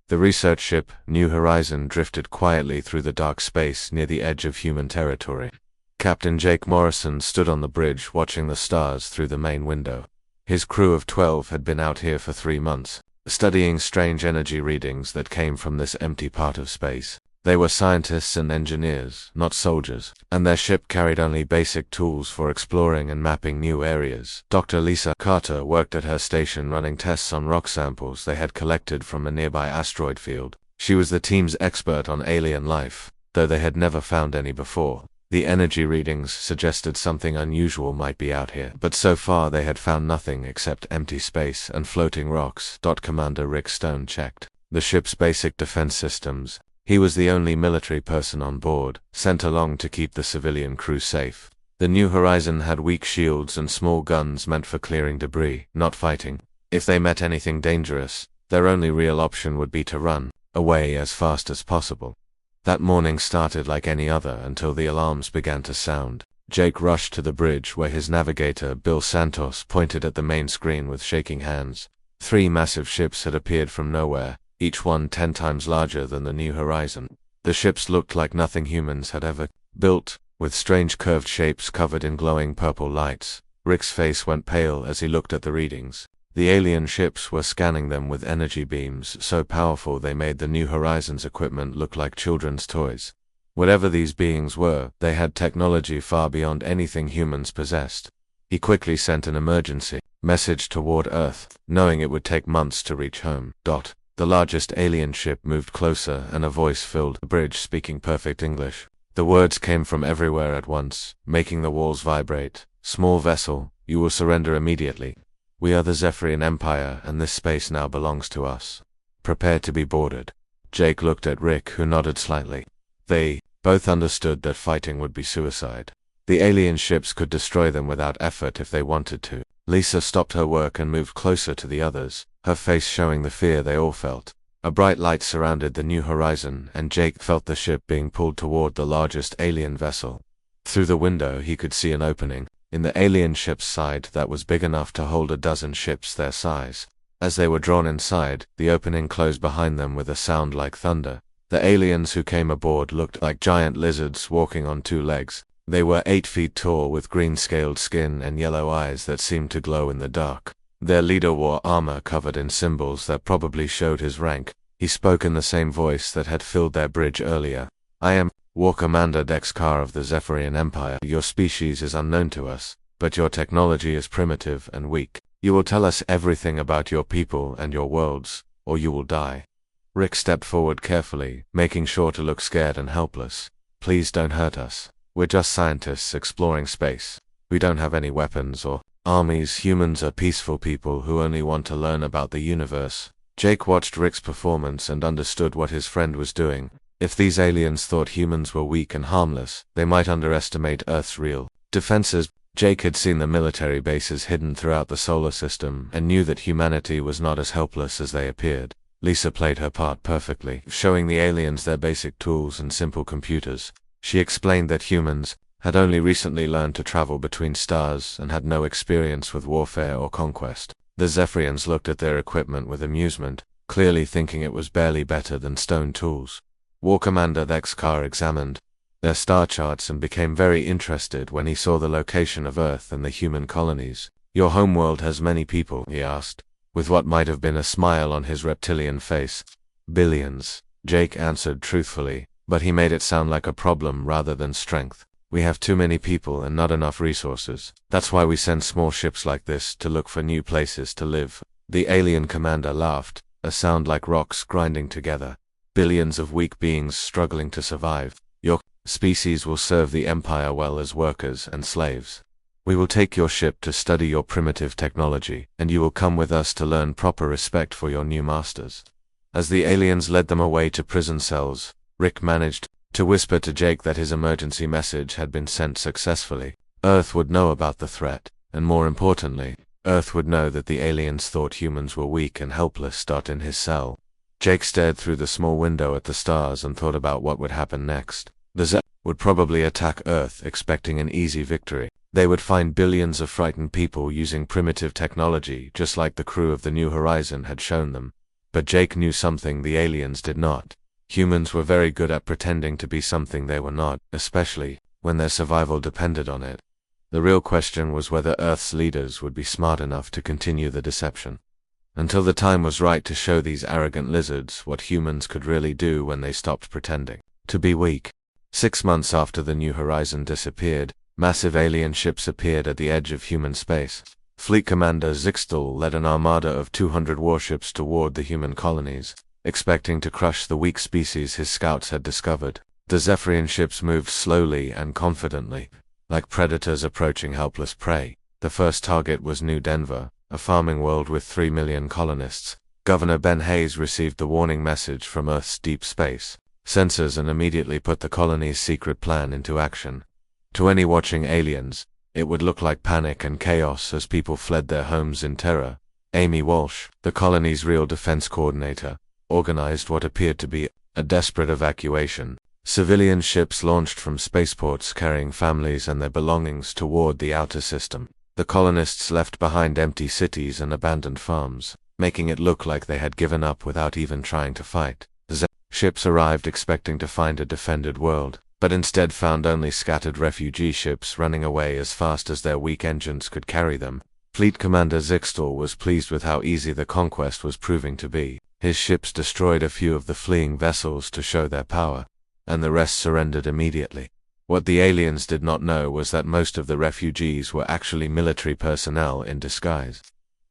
The research ship, New Horizon, drifted quietly through the dark space near the edge of human territory. Captain Jake Morrison stood on the bridge watching the stars through the main window. His crew of 12 had been out here for 3 months, studying strange energy readings that came from this empty part of space. They were scientists and engineers, not soldiers, and their ship carried only basic tools for exploring and mapping new areas. Dr. Lisa Carter worked at her station running tests on rock samples they had collected from a nearby asteroid field. She was the team's expert on alien life, though they had never found any before. The energy readings suggested something unusual might be out here, but so far they had found nothing except empty space and floating rocks. Commander Rick Stone checked the ship's basic defense systems. He was the only military person on board, sent along to keep the civilian crew safe. The New Horizon had weak shields and small guns meant for clearing debris, not fighting. If they met anything dangerous, their only real option would be to run away as fast as possible. That morning started like any other until the alarms began to sound. Jake rushed to the bridge where his navigator, Bill Santos, pointed at the main screen with shaking hands. 3 massive ships had appeared from nowhere, each one 10 times larger than the New Horizon. The ships looked like nothing humans had ever built, with strange curved shapes covered in glowing purple lights. Rick's face went pale as he looked at the readings. The alien ships were scanning them with energy beams so powerful they made the New Horizon's equipment look like children's toys. Whatever these beings were, they had technology far beyond anything humans possessed. He quickly sent an emergency message toward Earth, knowing it would take months to reach home. The largest alien ship moved closer and a voice filled the bridge speaking perfect English. The words came from everywhere at once, making the walls vibrate. "Small vessel, you will surrender immediately. We are the Zephyrian Empire and this space now belongs to us. Prepare to be boarded." Jake looked at Rick, who nodded slightly. They both understood that fighting would be suicide. The alien ships could destroy them without effort if they wanted to. Lisa stopped her work and moved closer to the others, her face showing the fear they all felt. A bright light surrounded the New Horizon, and Jake felt the ship being pulled toward the largest alien vessel. Through the window he could see an opening in the alien ship's side that was big enough to hold a dozen ships their size. As they were drawn inside, the opening closed behind them with a sound like thunder. The aliens who came aboard looked like giant lizards walking on 2 legs. They were 8 feet tall with green-scaled skin and yellow eyes that seemed to glow in the dark. Their leader wore armor covered in symbols that probably showed his rank. He spoke in the same voice that had filled their bridge earlier. "I am War Commander Dexcar of the Zephyrian Empire. Your species is unknown to us, but your technology is primitive and weak. You will tell us everything about your people and your worlds, or you will die." Rick stepped forward carefully, making sure to look scared and helpless. "Please don't hurt us. We're just scientists exploring space. We don't have any weapons or armies. Humans are peaceful people who only want to learn about the universe." Jake watched Rick's performance and understood what his friend was doing. If these aliens thought humans were weak and harmless, they might underestimate Earth's real defenses. Jake had seen the military bases hidden throughout the solar system and knew that humanity was not as helpless as they appeared. Lisa played her part perfectly, showing the aliens their basic tools and simple computers. She explained that humans had only recently learned to travel between stars and had no experience with warfare or conquest. The Zephyrians looked at their equipment with amusement, clearly thinking it was barely better than stone tools. War Commander Dexcar examined their star charts and became very interested when he saw the location of Earth and the human colonies. "Your homeworld has many people?" he asked, with what might have been a smile on his reptilian face. "Billions," Jake answered truthfully, but he made it sound like a problem rather than strength. "We have too many people and not enough resources. That's why we send small ships like this to look for new places to live." The alien commander laughed, a sound like rocks grinding together. "Billions of weak beings struggling to survive. Your species will serve the Empire well as workers and slaves. We will take your ship to study your primitive technology, and you will come with us to learn proper respect for your new masters." As the aliens led them away to prison cells, Rick managed to whisper to Jake that his emergency message had been sent successfully. Earth would know about the threat, and more importantly, Earth would know that the aliens thought humans were weak and helpless. In his cell, Jake stared through the small window at the stars and thought about what would happen next. The Zep would probably attack Earth expecting an easy victory. They would find billions of frightened people using primitive technology just like the crew of the New Horizon had shown them. But Jake knew something the aliens did not. Humans were very good at pretending to be something they were not, especially when their survival depended on it. The real question was whether Earth's leaders would be smart enough to continue the deception. Until the time was right to show these arrogant lizards what humans could really do when they stopped pretending to be weak. 6 months after the New Horizon disappeared, massive alien ships appeared at the edge of human space. Fleet Commander Zixtal led an armada of 200 warships toward the human colonies, expecting to crush the weak species his scouts had discovered. The Zephyrian ships moved slowly and confidently, like predators approaching helpless prey. The first target was New Denver, a farming world with 3 million colonists. Governor Ben Hayes received the warning message from Earth's deep space sensors and immediately put the colony's secret plan into action. To any watching aliens, it would look like panic and chaos as people fled their homes in terror. Amy Walsh, the colony's real defense coordinator, organized what appeared to be a desperate evacuation. Civilian ships launched from spaceports carrying families and their belongings toward the outer system. The colonists left behind empty cities and abandoned farms, making it look like they had given up without even trying to fight. Ships arrived expecting to find a defended world, but instead found only scattered refugee ships running away as fast as their weak engines could carry them. Fleet Commander Zixtal was pleased with how easy the conquest was proving to be. His ships destroyed a few of the fleeing vessels to show their power, and the rest surrendered immediately. What the aliens did not know was that most of the refugees were actually military personnel in disguise.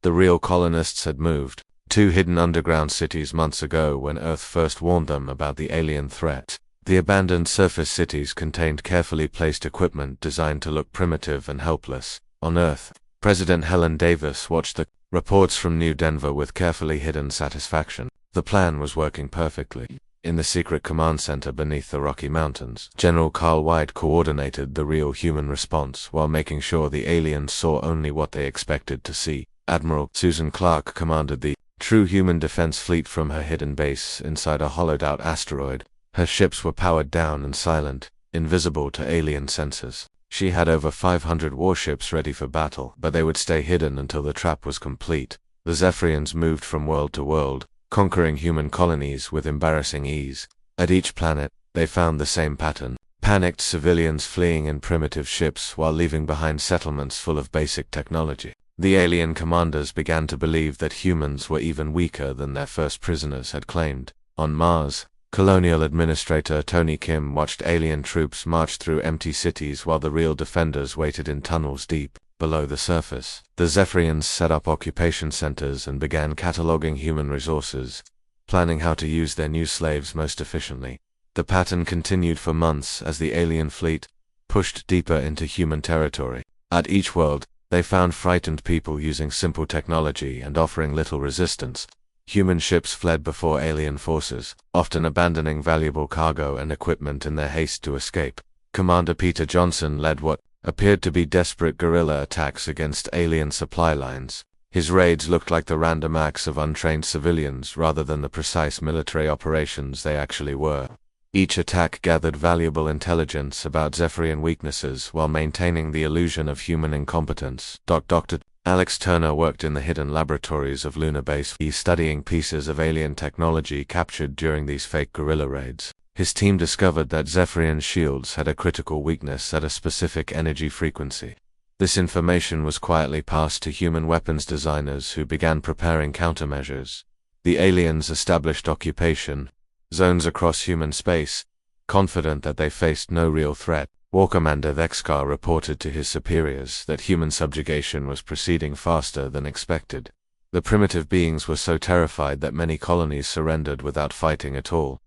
The real colonists had moved 2 hidden underground cities months ago when Earth first warned them about the alien threat. The abandoned surface cities contained carefully placed equipment designed to look primitive and helpless. On Earth, President Helen Davis watched the reports from New Denver with carefully hidden satisfaction. The plan was working perfectly. In the secret command center beneath the Rocky Mountains, General Carl White coordinated the real human response while making sure the aliens saw only what they expected to see. Admiral Susan Clark commanded the true human defense fleet from her hidden base inside a hollowed-out asteroid. Her ships were powered down and silent, invisible to alien sensors. She had over 500 warships ready for battle, but they would stay hidden until the trap was complete. The Zephyrians moved from world to world, conquering human colonies with embarrassing ease. At each planet, they found the same pattern: panicked civilians fleeing in primitive ships while leaving behind settlements full of basic technology. The alien commanders began to believe that humans were even weaker than their first prisoners had claimed. On Mars, Colonial Administrator Tony Kim watched alien troops march through empty cities while the real defenders waited in tunnels deep below the surface. The Zephyrians set up occupation centers and began cataloging human resources, planning how to use their new slaves most efficiently. The pattern continued for months as the alien fleet pushed deeper into human territory. At each world, they found frightened people using simple technology and offering little resistance. Human ships fled before alien forces, often abandoning valuable cargo and equipment in their haste to escape. Commander Peter Johnson led what appeared to be desperate guerrilla attacks against alien supply lines. His raids looked like the random acts of untrained civilians rather than the precise military operations they actually were. Each attack gathered valuable intelligence about Zephyrian weaknesses while maintaining the illusion of human incompetence. Dr. Alex Turner worked in the hidden laboratories of Lunar Base, studying pieces of alien technology captured during these fake guerrilla raids. His team discovered that Zephyrian shields had a critical weakness at a specific energy frequency. This information was quietly passed to human weapons designers who began preparing countermeasures. The aliens established occupation zones across human space, confident that they faced no real threat. War Commander Vexcar reported to his superiors that human subjugation was proceeding faster than expected. The primitive beings were so terrified that many colonies surrendered without fighting at all.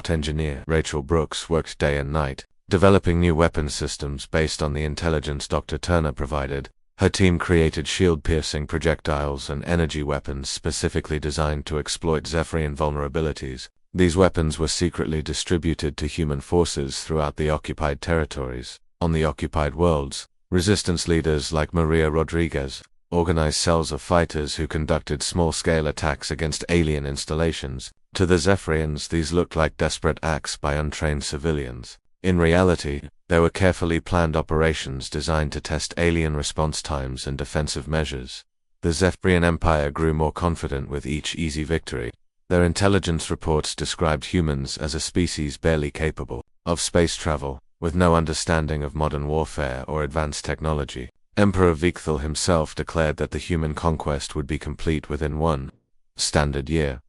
Engineer Rachel Brooks worked day and night, developing new weapon systems based on the intelligence Dr. Turner provided. Her team created shield-piercing projectiles and energy weapons specifically designed to exploit Zephyrian vulnerabilities. These weapons were secretly distributed to human forces throughout the occupied territories. On the occupied worlds, resistance leaders like Maria Rodriguez organized cells of fighters who conducted small-scale attacks against alien installations. To the Zephyrians, these looked like desperate acts by untrained civilians. In reality, they were carefully planned operations designed to test alien response times and defensive measures. The Zephyrian Empire grew more confident with each easy victory. Their intelligence reports described humans as a species barely capable of space travel, with no understanding of modern warfare or advanced technology. Emperor Vikthal himself declared that the human conquest would be complete within one standard year.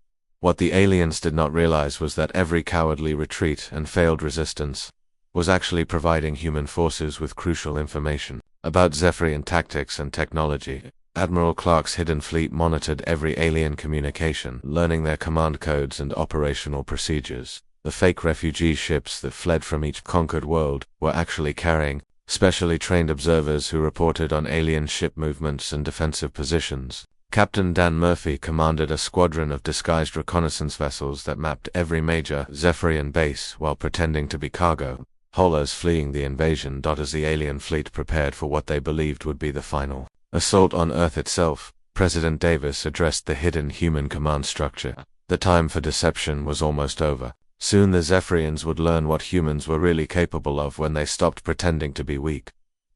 What the aliens did not realize was that every cowardly retreat and failed resistance was actually providing human forces with crucial information about Zephyrian tactics and technology. Admiral Clark's hidden fleet monitored every alien communication, learning their command codes and operational procedures. The fake refugee ships that fled from each conquered world were actually carrying specially trained observers who reported on alien ship movements and defensive positions. Captain Dan Murphy commanded a squadron of disguised reconnaissance vessels that mapped every major Zephyrian base while pretending to be cargo haulers fleeing the invasion. As the alien fleet prepared for what they believed would be the final assault on Earth itself, President Davis addressed the hidden human command structure. The time for deception was almost over. Soon the Zephyrians would learn what humans were really capable of when they stopped pretending to be weak.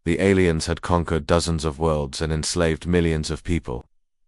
The aliens had conquered dozens of worlds and enslaved millions of people,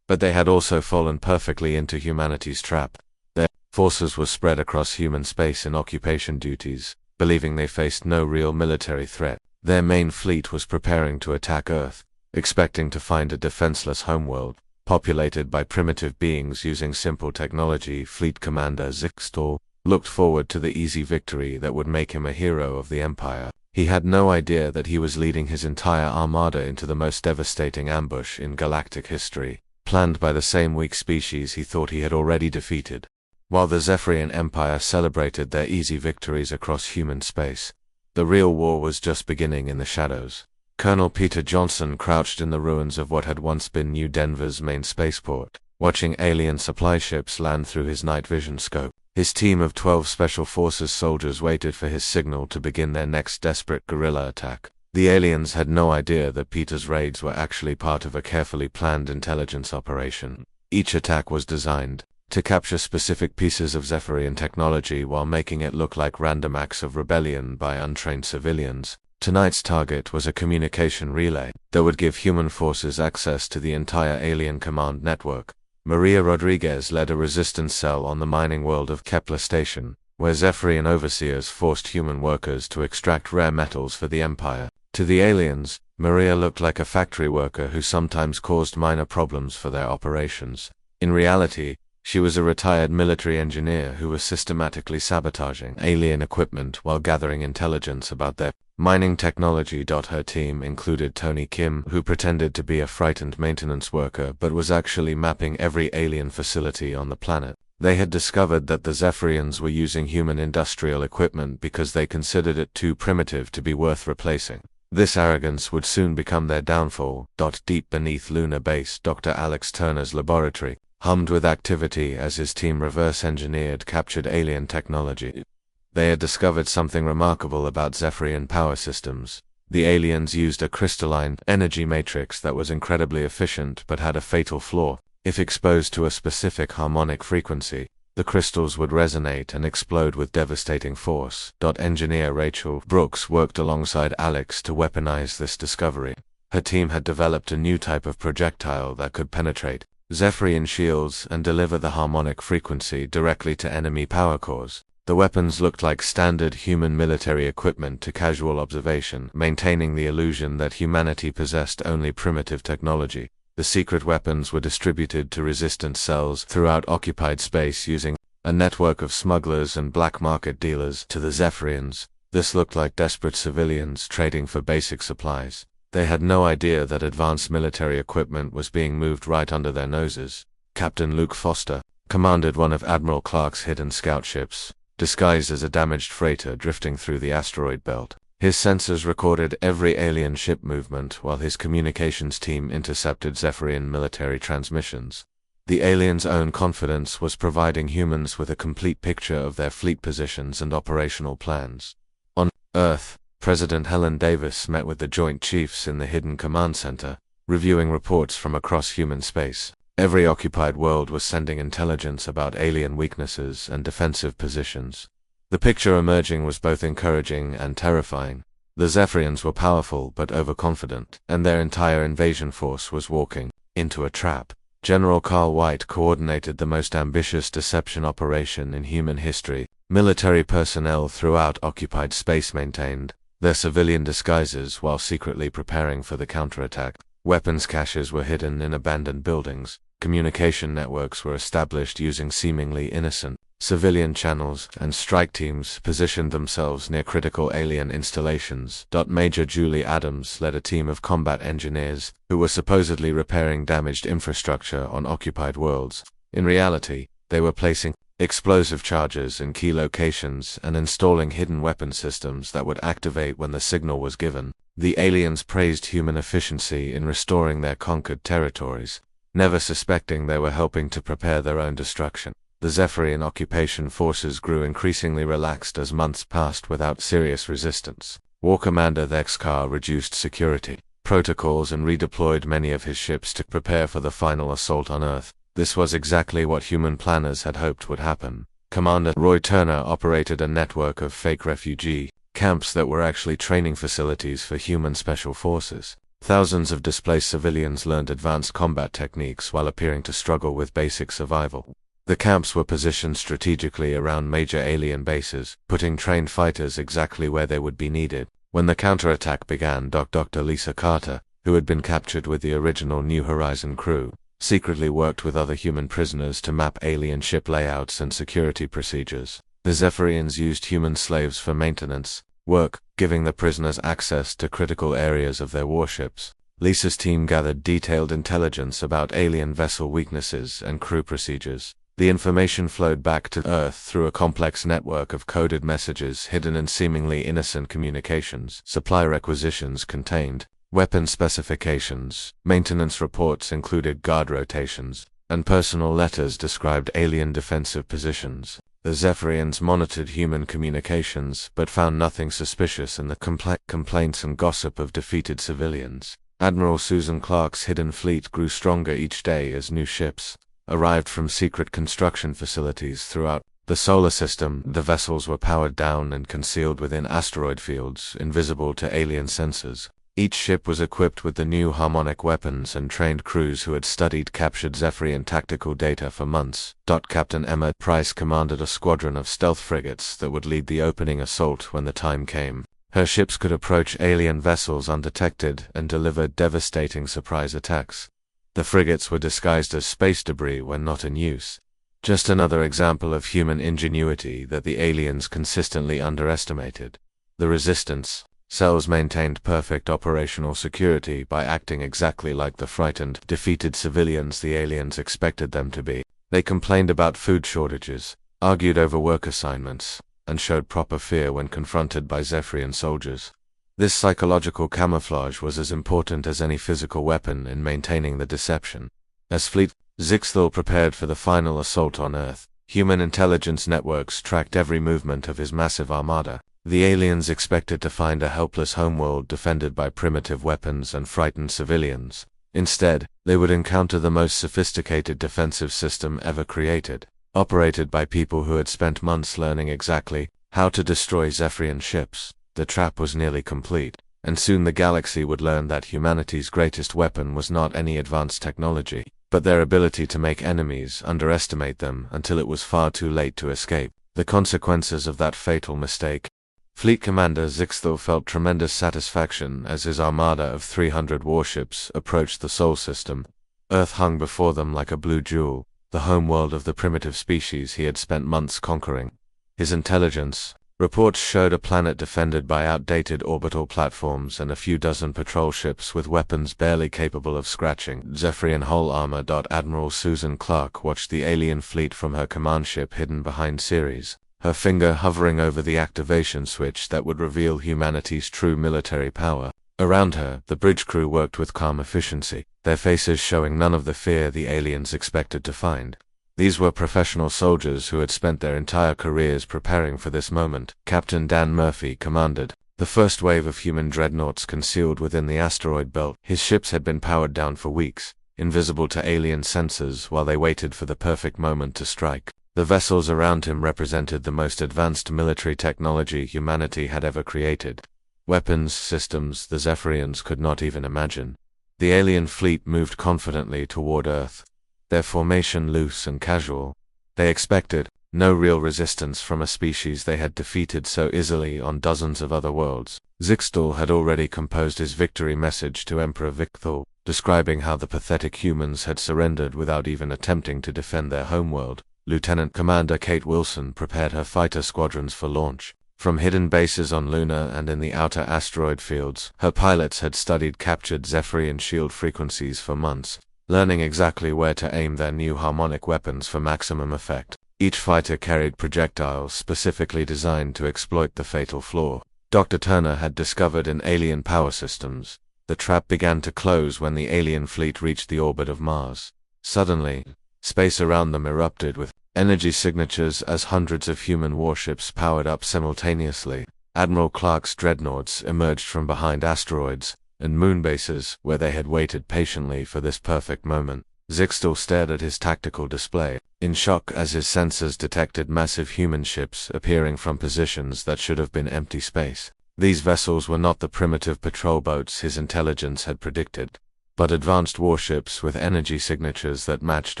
but they had also fallen perfectly into humanity's trap. Their forces were spread across human space in occupation duties, believing they faced no real military threat. Their main fleet was preparing to attack Earth, expecting to find a defenseless homeworld, populated by primitive beings using simple technology. Fleet Commander Zixtal looked forward to the easy victory that would make him a hero of the Empire. He had no idea that he was leading his entire armada into the most devastating ambush in galactic history, planned by the same weak species he thought he had already defeated. While the Zephyrian Empire celebrated their easy victories across human space, the real war was just beginning in the shadows. Colonel Peter Johnson crouched in the ruins of what had once been New Denver's main spaceport, watching alien supply ships land through his night vision scope. His team of 12 Special Forces soldiers waited for his signal to begin their next desperate guerrilla attack. The aliens had no idea that Peter's raids were actually part of a carefully planned intelligence operation. Each attack was designed to capture specific pieces of Zephyrian technology while making it look like random acts of rebellion by untrained civilians. Tonight's target was a communication relay that would give human forces access to the entire alien command network. Maria Rodriguez led a resistance cell on the mining world of Kepler Station, where Zephyrian overseers forced human workers to extract rare metals for the Empire. To the aliens, Maria looked like a factory worker who sometimes caused minor problems for their operations. In reality, she was a retired military engineer who was systematically sabotaging alien equipment while gathering intelligence about their mining technology. Her team included Tony Kim, who pretended to be a frightened maintenance worker but was actually mapping every alien facility on the planet. They had discovered that the Zephyrians were using human industrial equipment because they considered it too primitive to be worth replacing. This arrogance would soon become their downfall. Deep beneath Lunar Base, Dr. Alex Turner's laboratory hummed with activity as his team reverse-engineered captured alien technology. They had discovered something remarkable about Zephyrian power systems. The aliens used a crystalline energy matrix that was incredibly efficient but had a fatal flaw. If exposed to a specific harmonic frequency, the crystals would resonate and explode with devastating force. Engineer Rachel Brooks worked alongside Alex to weaponize this discovery. Her team had developed a new type of projectile that could penetrate Zephyrian shields and deliver the harmonic frequency directly to enemy power cores. The weapons looked like standard human military equipment to casual observation, maintaining the illusion that humanity possessed only primitive technology. The secret weapons were distributed to resistance cells throughout occupied space using a network of smugglers and black market dealers. To the Zephyrians, this looked like desperate civilians trading for basic supplies. They had no idea that advanced military equipment was being moved right under their noses. Captain Luke Foster commanded one of Admiral Clark's hidden scout ships, disguised as a damaged freighter drifting through the asteroid belt. His sensors recorded every alien ship movement while his communications team intercepted Zephyrian military transmissions. The aliens' own confidence was providing humans with a complete picture of their fleet positions and operational plans. On Earth, President Helen Davis met with the Joint Chiefs in the Hidden Command Center, reviewing reports from across human space. Every occupied world was sending intelligence about alien weaknesses and defensive positions. The picture emerging was both encouraging and terrifying. The Zephyrians were powerful but overconfident, and their entire invasion force was walking into a trap. General Carl White coordinated the most ambitious deception operation in human history. Military personnel throughout occupied space maintained their civilian disguises while secretly preparing for the counterattack. Weapons caches were hidden in abandoned buildings. Communication networks were established using seemingly innocent civilian channels, and strike teams positioned themselves near critical alien installations. Major Julie Adams led a team of combat engineers who were supposedly repairing damaged infrastructure on occupied worlds. In reality, they were placing explosive charges in key locations and installing hidden weapon systems that would activate when the signal was given. The aliens praised human efficiency in restoring their conquered territories, never suspecting they were helping to prepare their own destruction. The Zephyrian occupation forces grew increasingly relaxed as months passed without serious resistance. War Commander Thexkar reduced security protocols and redeployed many of his ships to prepare for the final assault on Earth. This was exactly what human planners had hoped would happen. Commander Roy Turner operated a network of fake refugee camps that were actually training facilities for human special forces. Thousands of displaced civilians learned advanced combat techniques while appearing to struggle with basic survival. The camps were positioned strategically around major alien bases, putting trained fighters exactly where they would be needed. When the counterattack began, Dr. Lisa Carter, who had been captured with the original New Horizon crew, secretly worked with other human prisoners to map alien ship layouts and security procedures. The Zephyrians used human slaves for maintenance work, giving the prisoners access to critical areas of their warships. Lisa's team gathered detailed intelligence about alien vessel weaknesses and crew procedures. The information flowed back to Earth through a complex network of coded messages hidden in seemingly innocent communications. Supply requisitions contained weapon specifications, maintenance reports included guard rotations, and personal letters described alien defensive positions. The Zephyrians monitored human communications, but found nothing suspicious in the complaints and gossip of defeated civilians. Admiral Susan Clark's hidden fleet grew stronger each day as new ships arrived from secret construction facilities throughout the solar system. The vessels were powered down and concealed within asteroid fields, invisible to alien sensors. Each ship was equipped with the new harmonic weapons and trained crews who had studied captured Zephyrian tactical data for months. Captain Emma Price commanded a squadron of stealth frigates that would lead the opening assault when the time came. Her ships could approach alien vessels undetected and deliver devastating surprise attacks. The frigates were disguised as space debris when not in use. Just another example of human ingenuity that the aliens consistently underestimated. The Resistance cells maintained perfect operational security by acting exactly like the frightened, defeated civilians the aliens expected them to be. They complained about food shortages, argued over work assignments, and showed proper fear when confronted by Zephyrian soldiers. This psychological camouflage was as important as any physical weapon in maintaining the deception. As Fleet Zixthal prepared for the final assault on Earth, human intelligence networks tracked every movement of his massive armada. The aliens expected to find a helpless homeworld defended by primitive weapons and frightened civilians. Instead, they would encounter the most sophisticated defensive system ever created, operated by people who had spent months learning exactly how to destroy Zephyrian ships. The trap was nearly complete, and soon the galaxy would learn that humanity's greatest weapon was not any advanced technology, but their ability to make enemies underestimate them until it was far too late to escape. The consequences of that fatal mistake. Fleet Commander Zixthal felt tremendous satisfaction as his armada of 300 warships approached the Sol system. Earth hung before them like a blue jewel, the homeworld of the primitive species he had spent months conquering. His intelligence reports showed a planet defended by outdated orbital platforms and a few dozen patrol ships with weapons barely capable of scratching Zephyrian hull armor. Admiral Susan Clark watched the alien fleet from her command ship hidden behind Ceres, her finger hovering over the activation switch that would reveal humanity's true military power. Around her, the bridge crew worked with calm efficiency, their faces showing none of the fear the aliens expected to find. These were professional soldiers who had spent their entire careers preparing for this moment. Captain Dan Murphy commanded the first wave of human dreadnoughts concealed within the asteroid belt. His ships had been powered down for weeks, invisible to alien sensors while they waited for the perfect moment to strike. The vessels around him represented the most advanced military technology humanity had ever created. Weapons systems the Zephyrians could not even imagine. The alien fleet moved confidently toward Earth, their formation loose and casual. They expected no real resistance from a species they had defeated so easily on dozens of other worlds. Zixtal had already composed his victory message to Emperor Victhor, describing how the pathetic humans had surrendered without even attempting to defend their homeworld. Lieutenant Commander Kate Wilson prepared her fighter squadrons for launch. From hidden bases on Luna and in the outer asteroid fields, her pilots had studied captured Zephyrian shield frequencies for months, learning exactly where to aim their new harmonic weapons for maximum effect. Each fighter carried projectiles specifically designed to exploit the fatal flaw Dr. Turner had discovered in alien power systems. The trap began to close when the alien fleet reached the orbit of Mars. Suddenly, space around them erupted with energy signatures as hundreds of human warships powered up simultaneously. Admiral Clark's dreadnoughts emerged from behind asteroids and moon bases where they had waited patiently for this perfect moment. Zixtal stared at his tactical display, in shock as his sensors detected massive human ships appearing from positions that should have been empty space. These vessels were not the primitive patrol boats his intelligence had predicted, but advanced warships with energy signatures that matched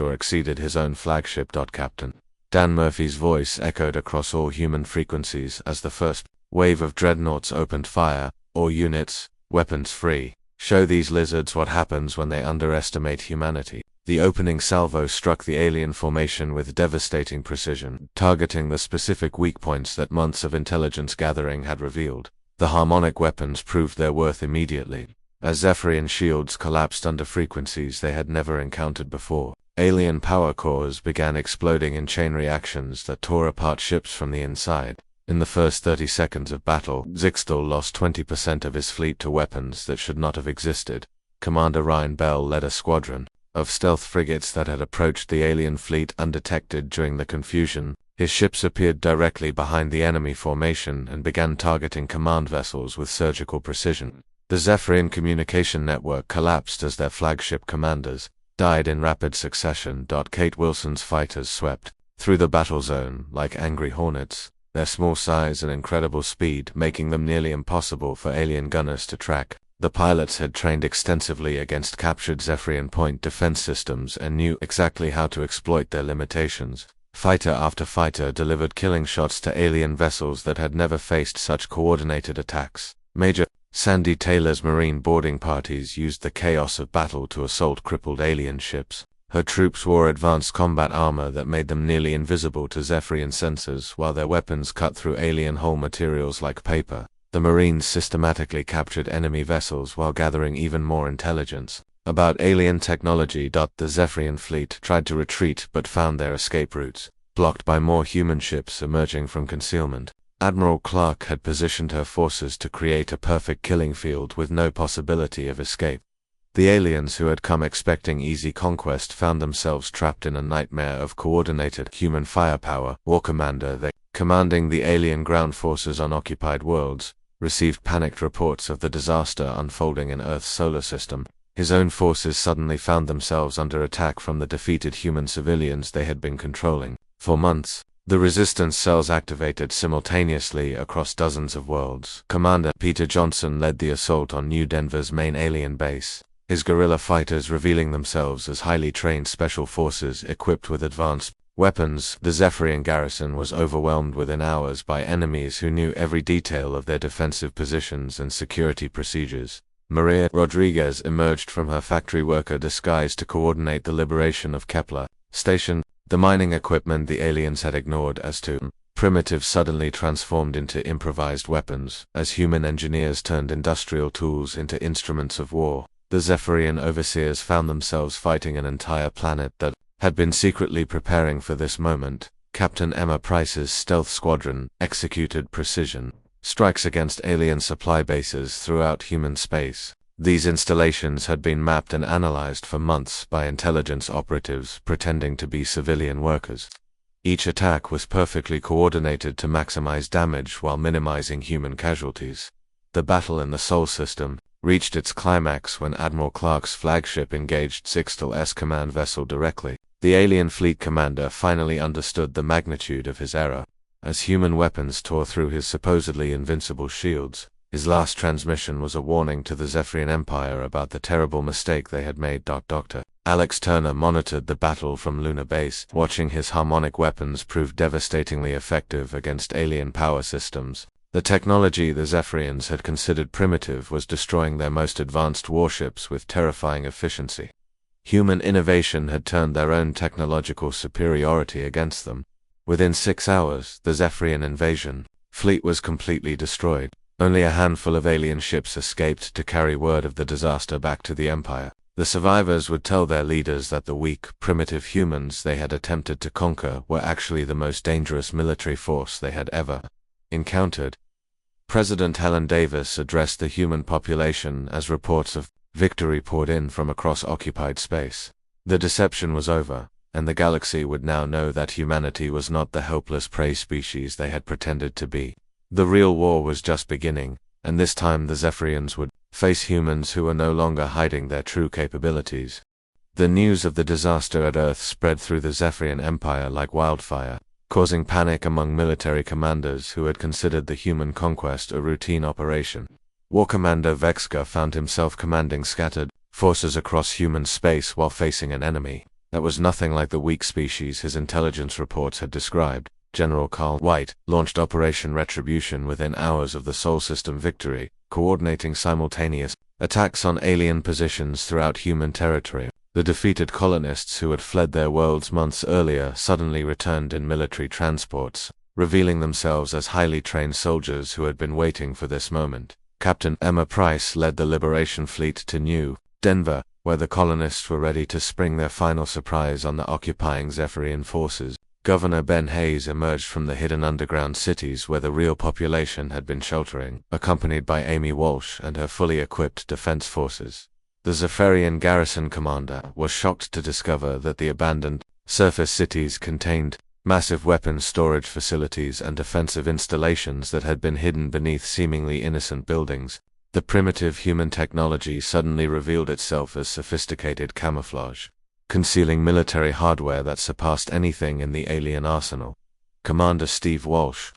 or exceeded his own flagship. Captain Dan Murphy's voice echoed across all human frequencies as the first wave of dreadnoughts opened fire. All units, weapons free. Show these lizards what happens when they underestimate humanity. The opening salvo struck the alien formation with devastating precision, targeting the specific weak points that months of intelligence gathering had revealed. The harmonic weapons proved their worth immediately, as Zephyrian shields collapsed under frequencies they had never encountered before. Alien power cores began exploding in chain reactions that tore apart ships from the inside. In the first 30 seconds of battle, Zixtal lost 20% of his fleet to weapons that should not have existed. Commander Ryan Bell led a squadron of stealth frigates that had approached the alien fleet undetected during the confusion. His ships appeared directly behind the enemy formation and began targeting command vessels with surgical precision. The Zephyrian communication network collapsed as their flagship commanders died in rapid succession. Kate Wilson's fighters swept through the battle zone like angry hornets, their small size and incredible speed making them nearly impossible for alien gunners to track. The pilots had trained extensively against captured Zephyrian point defense systems and knew exactly how to exploit their limitations. Fighter after fighter delivered killing shots to alien vessels that had never faced such coordinated attacks. Major Sandy Taylor's marine boarding parties used the chaos of battle to assault crippled alien ships. Her troops wore advanced combat armor that made them nearly invisible to Zephyrian sensors, while their weapons cut through alien hull materials like paper. The Marines systematically captured enemy vessels while gathering even more intelligence about alien technology. The Zephyrian fleet tried to retreat but found their escape routes blocked by more human ships emerging from concealment. Admiral Clark had positioned her forces to create a perfect killing field with no possibility of escape. The aliens who had come expecting easy conquest found themselves trapped in a nightmare of coordinated human firepower. War Commander, commanding the alien ground forces on occupied worlds, received panicked reports of the disaster unfolding in Earth's solar system. His own forces suddenly found themselves under attack from the defeated human civilians they had been controlling. For months, the resistance cells activated simultaneously across dozens of worlds. Commander Peter Johnson led the assault on New Denver's main alien base, his guerrilla fighters revealing themselves as highly trained special forces equipped with advanced weapons. The Zephyrian garrison was overwhelmed within hours by enemies who knew every detail of their defensive positions and security procedures. Maria Rodriguez emerged from her factory worker disguise to coordinate the liberation of Kepler Station. The mining equipment the aliens had ignored as too primitive suddenly transformed into improvised weapons, as human engineers turned industrial tools into instruments of war. The Zephyrian overseers found themselves fighting an entire planet that had been secretly preparing for this moment. Captain Emma Price's stealth squadron executed precision strikes against alien supply bases throughout human space. These installations had been mapped and analyzed for months by intelligence operatives pretending to be civilian workers. Each attack was perfectly coordinated to maximize damage while minimizing human casualties. The battle in the Sol system reached its climax when Admiral Clark's flagship engaged Zixtal's command vessel directly. The alien fleet commander finally understood the magnitude of his error, as human weapons tore through his supposedly invincible shields. His last transmission was a warning to the Zephyrian Empire about the terrible mistake they had made. Dr. Alex Turner monitored the battle from Lunar Base, watching his harmonic weapons prove devastatingly effective against alien power systems. The technology the Zephyrians had considered primitive was destroying their most advanced warships with terrifying efficiency. Human innovation had turned their own technological superiority against them. Within 6 hours, the Zephyrian invasion fleet was completely destroyed. Only a handful of alien ships escaped to carry word of the disaster back to the Empire. The survivors would tell their leaders that the weak, primitive humans they had attempted to conquer were actually the most dangerous military force they had ever encountered. President Helen Davis addressed the human population as reports of victory poured in from across occupied space. The deception was over, and the galaxy would now know that humanity was not the helpless prey species they had pretended to be. The real war was just beginning, and this time the Zephyrians would face humans who were no longer hiding their true capabilities. The news of the disaster at Earth spread through the Zephyrian Empire like wildfire, causing panic among military commanders who had considered the human conquest a routine operation. War Commander Vexka found himself commanding scattered forces across human space while facing an enemy that was nothing like the weak species his intelligence reports had described. General Carl White launched Operation Retribution within hours of the Sol System victory, coordinating simultaneous attacks on alien positions throughout human territory. The defeated colonists who had fled their worlds months earlier suddenly returned in military transports, revealing themselves as highly trained soldiers who had been waiting for this moment. Captain Emma Price led the Liberation Fleet to New Denver, where the colonists were ready to spring their final surprise on the occupying Zephyrian forces. Governor Ben Hayes emerged from the hidden underground cities where the real population had been sheltering, accompanied by Amy Walsh and her fully equipped defense forces. The Zephyrian garrison commander was shocked to discover that the abandoned surface cities contained massive weapons storage facilities and defensive installations that had been hidden beneath seemingly innocent buildings. The primitive human technology suddenly revealed itself as sophisticated camouflage, concealing military hardware that surpassed anything in the alien arsenal. Commander Steve Walsh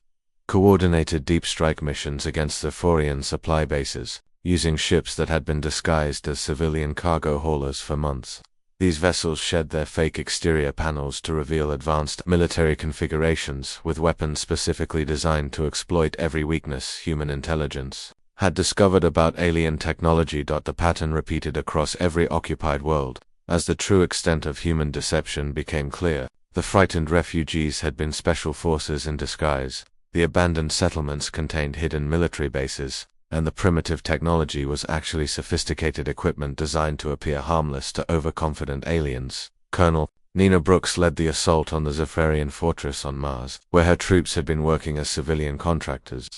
coordinated deep strike missions against Zephyrian supply bases, using ships that had been disguised as civilian cargo haulers for months. These vessels shed their fake exterior panels to reveal advanced military configurations with weapons specifically designed to exploit every weakness human intelligence had discovered about alien technology. The pattern repeated across every occupied world. As the true extent of human deception became clear, the frightened refugees had been special forces in disguise, the abandoned settlements contained hidden military bases, and the primitive technology was actually sophisticated equipment designed to appear harmless to overconfident aliens. Colonel Nina Brooks led the assault on the Zephyrian fortress on Mars, where her troops had been working as civilian contractors.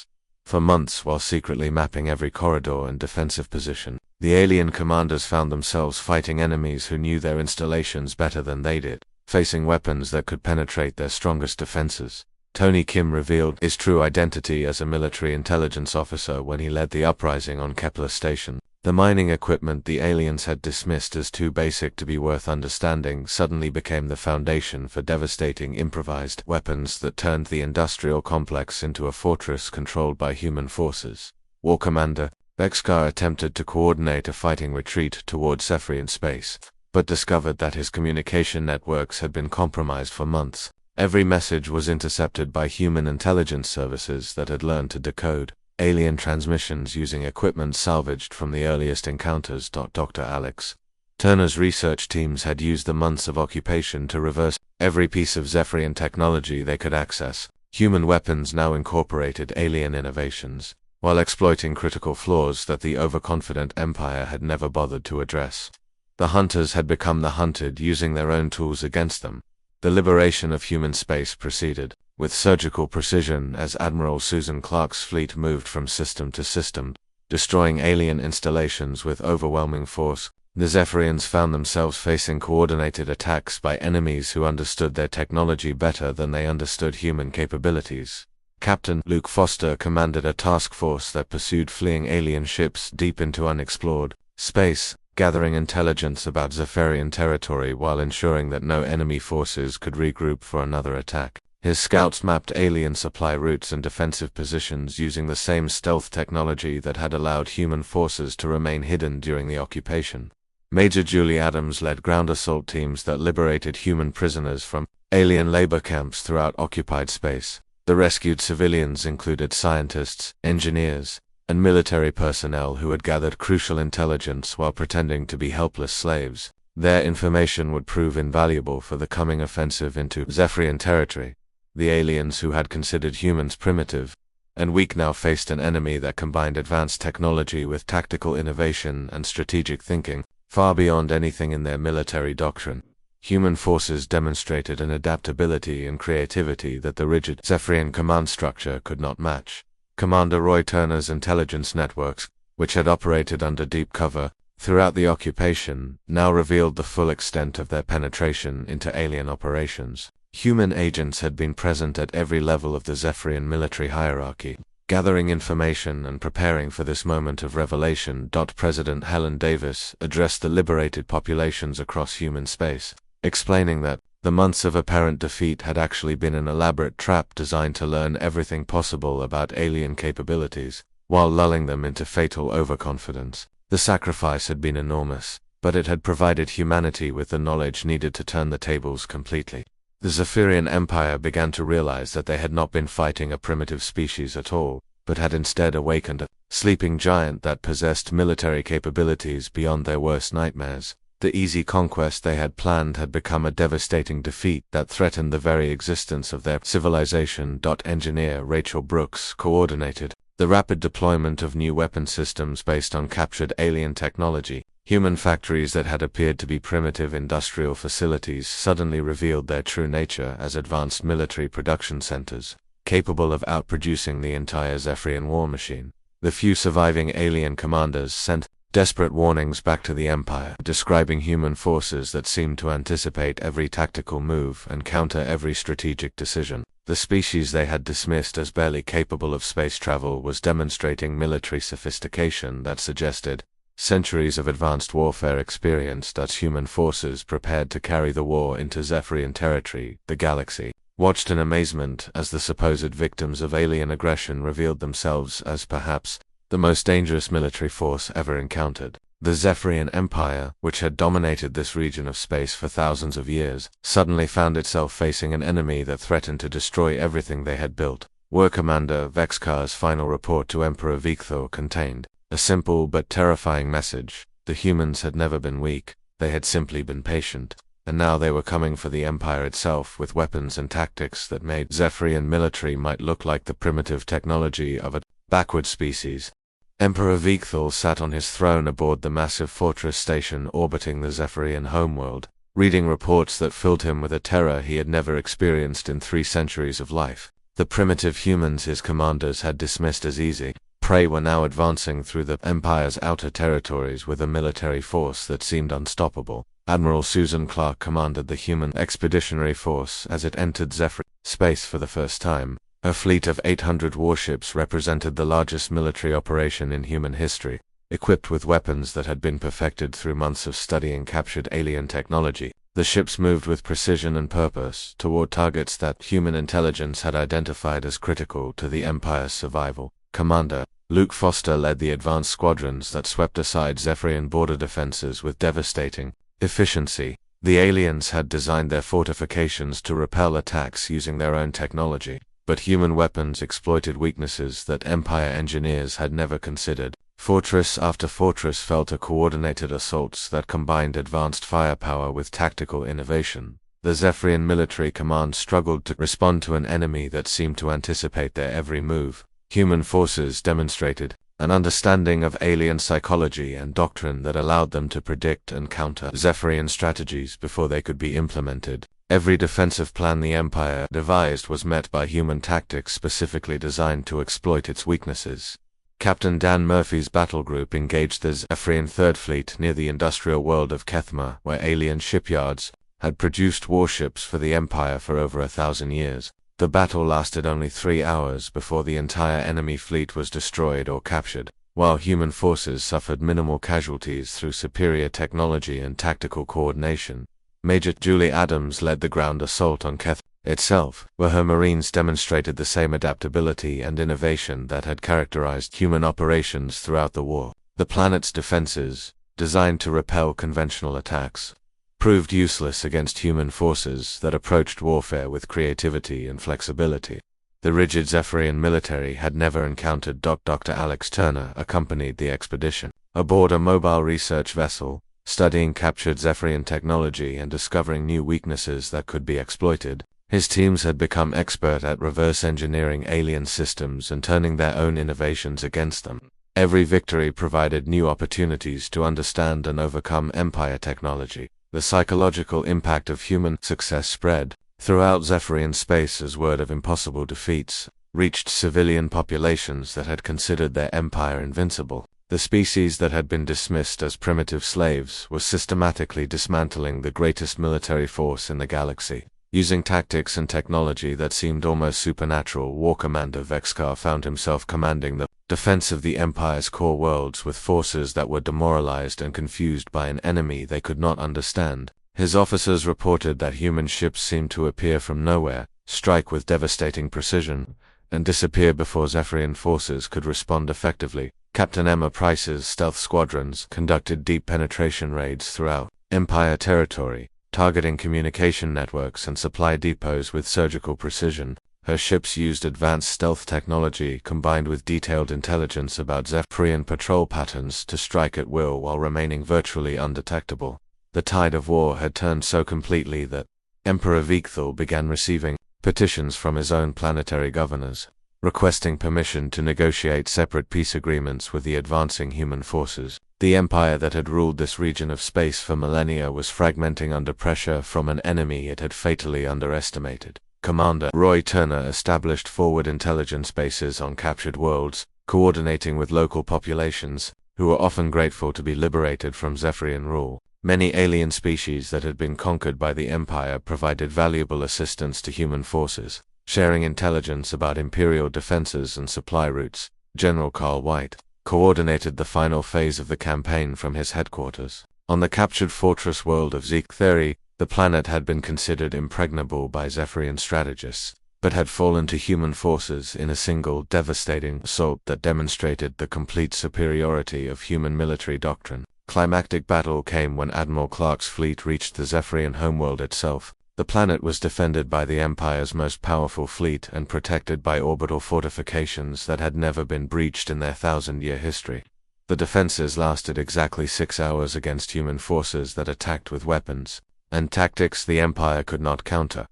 For months, while secretly mapping every corridor and defensive position, the alien commanders found themselves fighting enemies who knew their installations better than they did, facing weapons that could penetrate their strongest defenses. Tony Kim revealed his true identity as a military intelligence officer when he led the uprising on Kepler Station. The mining equipment the aliens had dismissed as too basic to be worth understanding suddenly became the foundation for devastating improvised weapons that turned the industrial complex into a fortress controlled by human forces. War Commander Vexka attempted to coordinate a fighting retreat toward Zephyrian space, but discovered that his communication networks had been compromised for months. Every message was intercepted by human intelligence services that had learned to decode alien transmissions using equipment salvaged from the earliest encounters. Dr. Alex Turner's research teams had used the months of occupation to reverse every piece of Zephyrian technology they could access. Human weapons now incorporated alien innovations, while exploiting critical flaws that the overconfident Empire had never bothered to address. The hunters had become the hunted, using their own tools against them. The liberation of human space proceeded with surgical precision as Admiral Susan Clark's fleet moved from system to system, destroying alien installations with overwhelming force. The Zephyrians found themselves facing coordinated attacks by enemies who understood their technology better than they understood human capabilities. Captain Luke Foster commanded a task force that pursued fleeing alien ships deep into unexplored space, gathering intelligence about Zephyrian territory while ensuring that no enemy forces could regroup for another attack. His scouts mapped alien supply routes and defensive positions using the same stealth technology that had allowed human forces to remain hidden during the occupation. Major Julie Adams led ground assault teams that liberated human prisoners from alien labor camps throughout occupied space. The rescued civilians included scientists, engineers, and military personnel who had gathered crucial intelligence while pretending to be helpless slaves. Their information would prove invaluable for the coming offensive into Zephyrian territory. The aliens who had considered humans primitive and weak now faced an enemy that combined advanced technology with tactical innovation and strategic thinking, far beyond anything in their military doctrine. Human forces demonstrated an adaptability and creativity that the rigid Zephyrian command structure could not match. Commander Roy Turner's intelligence networks, which had operated under deep cover throughout the occupation, now revealed the full extent of their penetration into alien operations. Human agents had been present at every level of the Zephyrian military hierarchy, gathering information and preparing for this moment of revelation. President Helen Davis addressed the liberated populations across human space, explaining that the months of apparent defeat had actually been an elaborate trap designed to learn everything possible about alien capabilities, while lulling them into fatal overconfidence. The sacrifice had been enormous, but it had provided humanity with the knowledge needed to turn the tables completely. The Zephyrian Empire began to realize that they had not been fighting a primitive species at all, but had instead awakened a sleeping giant that possessed military capabilities beyond their worst nightmares. The easy conquest they had planned had become a devastating defeat that threatened the very existence of their civilization. Engineer Rachel Brooks coordinated the rapid deployment of new weapon systems based on captured alien technology. Human factories that had appeared to be primitive industrial facilities suddenly revealed their true nature as advanced military production centers, capable of outproducing the entire Zephyrian war machine. The few surviving alien commanders sent desperate warnings back to the Empire, describing human forces that seemed to anticipate every tactical move and counter every strategic decision. The species they had dismissed as barely capable of space travel was demonstrating military sophistication that suggested centuries of advanced warfare experience. Human forces prepared to carry the war into Zephyrian territory. The galaxy watched in amazement as the supposed victims of alien aggression revealed themselves as perhaps the most dangerous military force ever encountered. The Zephyrian Empire, which had dominated this region of space for thousands of years, suddenly found itself facing an enemy that threatened to destroy everything they had built. War Commander Vexkar's final report to Emperor Vikthor contained a simple but terrifying message. The humans had never been weak, they had simply been patient, and now they were coming for the Empire itself with weapons and tactics that made Zephyrian military might look like the primitive technology of a backward species. Emperor Vikthor sat on his throne aboard the massive fortress station orbiting the Zephyrian homeworld, reading reports that filled him with a terror he had never experienced in 3 centuries of life. The primitive humans his commanders had dismissed as easy prey were now advancing through the Empire's outer territories with a military force that seemed unstoppable. Admiral Susan Clark commanded the human expeditionary force as it entered Zephyr space for the first time. Her fleet of 800 warships represented the largest military operation in human history, equipped with weapons that had been perfected through months of studying captured alien technology. The ships moved with precision and purpose toward targets that human intelligence had identified as critical to the Empire's survival. Commander Luke Foster led the advanced squadrons that swept aside Zephyrian border defenses with devastating efficiency. The aliens had designed their fortifications to repel attacks using their own technology, but human weapons exploited weaknesses that Empire engineers had never considered. Fortress after fortress fell to coordinated assaults that combined advanced firepower with tactical innovation. The Zephyrian military command struggled to respond to an enemy that seemed to anticipate their every move. Human forces demonstrated an understanding of alien psychology and doctrine that allowed them to predict and counter Zephyrian strategies before they could be implemented. Every defensive plan the Empire devised was met by human tactics specifically designed to exploit its weaknesses. Captain Dan Murphy's battle group engaged the Zephyrian Third Fleet near the industrial world of Kethma, where alien shipyards had produced warships for the Empire for over 1,000 years. The battle lasted only 3 hours before the entire enemy fleet was destroyed or captured, while human forces suffered minimal casualties through superior technology and tactical coordination. Major Julie Adams led the ground assault on Keth itself, where her Marines demonstrated the same adaptability and innovation that had characterized human operations throughout the war. The planet's defenses, designed to repel conventional attacks, proved useless against human forces that approached warfare with creativity and flexibility. The rigid Zephyrian military had never encountered. Dr. Alex Turner accompanied the expedition aboard a mobile research vessel, studying captured Zephyrian technology and discovering new weaknesses that could be exploited. His teams had become expert at reverse engineering alien systems and turning their own innovations against them. Every victory provided new opportunities to understand and overcome Empire technology. The psychological impact of human success spread throughout Zephyrian space as word of impossible defeats reached civilian populations that had considered their empire invincible. The species that had been dismissed as primitive slaves were systematically dismantling the greatest military force in the galaxy. Using tactics and technology that seemed almost supernatural, War Commander Vexcar found himself commanding the defense of the Empire's core worlds with forces that were demoralized and confused by an enemy they could not understand. His officers reported that human ships seemed to appear from nowhere, strike with devastating precision, and disappear before Zephyrian forces could respond effectively. Captain Emma Price's stealth squadrons conducted deep penetration raids throughout Empire territory, targeting communication networks and supply depots with surgical precision. Her ships used advanced stealth technology combined with detailed intelligence about Zephyrian patrol patterns to strike at will while remaining virtually undetectable. The tide of war had turned so completely that Emperor Viekthal began receiving petitions from his own planetary governors, requesting permission to negotiate separate peace agreements with the advancing human forces. The empire that had ruled this region of space for millennia was fragmenting under pressure from an enemy it had fatally underestimated. Commander Roy Turner established forward intelligence bases on captured worlds, coordinating with local populations, who were often grateful to be liberated from Zephyrian rule. Many alien species that had been conquered by the Empire provided valuable assistance to human forces, sharing intelligence about Imperial defenses and supply routes. General Carl White coordinated the final phase of the campaign from his headquarters. On the captured fortress world of Zeek-Theri, the planet had been considered impregnable by Zephyrian strategists, but had fallen to human forces in a single devastating assault that demonstrated the complete superiority of human military doctrine. Climactic battle came when Admiral Clark's fleet reached the Zephyrian homeworld itself. The planet was defended by the Empire's most powerful fleet and protected by orbital fortifications that had never been breached in their 1,000-year history. The defenses lasted exactly 6 hours against human forces that attacked with weapons and tactics the Empire could not counter.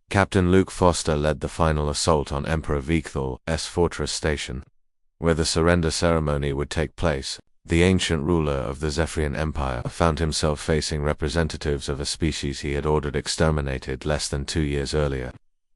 Captain Luke Foster led the final assault on Emperor Viekthal*s fortress station, where the surrender ceremony would take place. The ancient ruler of the Zephyrian Empire found himself facing representatives of a species he had ordered exterminated less than 2 years earlier,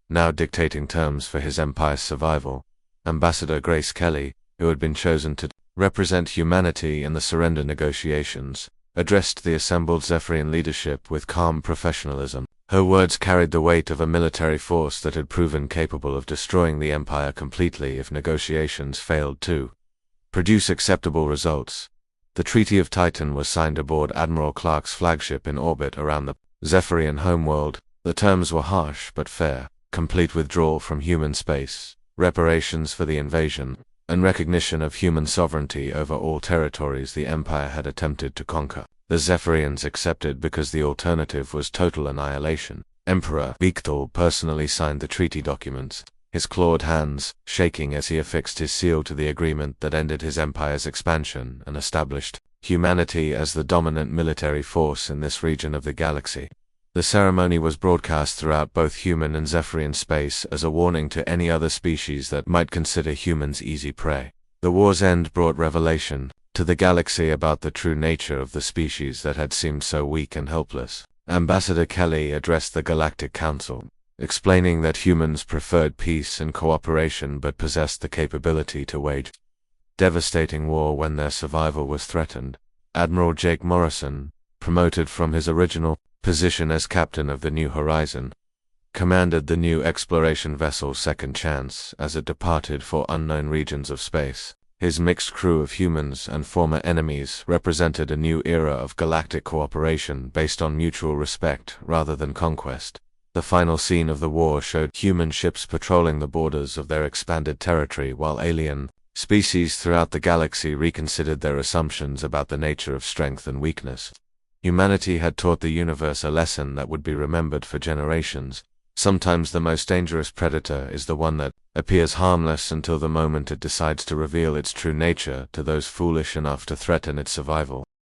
now dictating terms for his empire's survival. Ambassador Grace Kelly, who had been chosen to represent humanity in the surrender negotiations, addressed the assembled Zephyrian leadership with calm professionalism. Her words carried the weight of a military force that had proven capable of destroying the Empire completely if negotiations failed to produce acceptable results. The Treaty of Titan was signed aboard Admiral Clark's flagship in orbit around the Zephyrian homeworld. The terms were harsh but fair: complete withdrawal from human space, reparations for the invasion, and recognition of human sovereignty over all territories the Empire had attempted to conquer. The Zephyrians accepted because the alternative was total annihilation. Emperor Viekthal personally signed the treaty documents, his clawed hands shaking as he affixed his seal to the agreement that ended his empire's expansion and established humanity as the dominant military force in this region of the galaxy. The ceremony was broadcast throughout both human and Zephyrian space as a warning to any other species that might consider humans easy prey. The war's end brought revelation to the galaxy about the true nature of the species that had seemed so weak and helpless. Ambassador Kelly addressed the Galactic Council, explaining that humans preferred peace and cooperation but possessed the capability to wage devastating war when their survival was threatened. Admiral Jake Morrison, promoted from his original position as captain of the New Horizon, commanded the new exploration vessel Second Chance as it departed for unknown regions of space. His mixed crew of humans and former enemies represented a new era of galactic cooperation based on mutual respect rather than conquest. The final scene of the war showed human ships patrolling the borders of their expanded territory while alien Species throughout the galaxy reconsidered their assumptions about the nature of strength and weakness. Humanity had taught the universe a lesson that would be remembered for generations. Sometimes the most dangerous predator is the one that appears harmless until the moment it decides to reveal its true nature to those foolish enough to threaten its survival.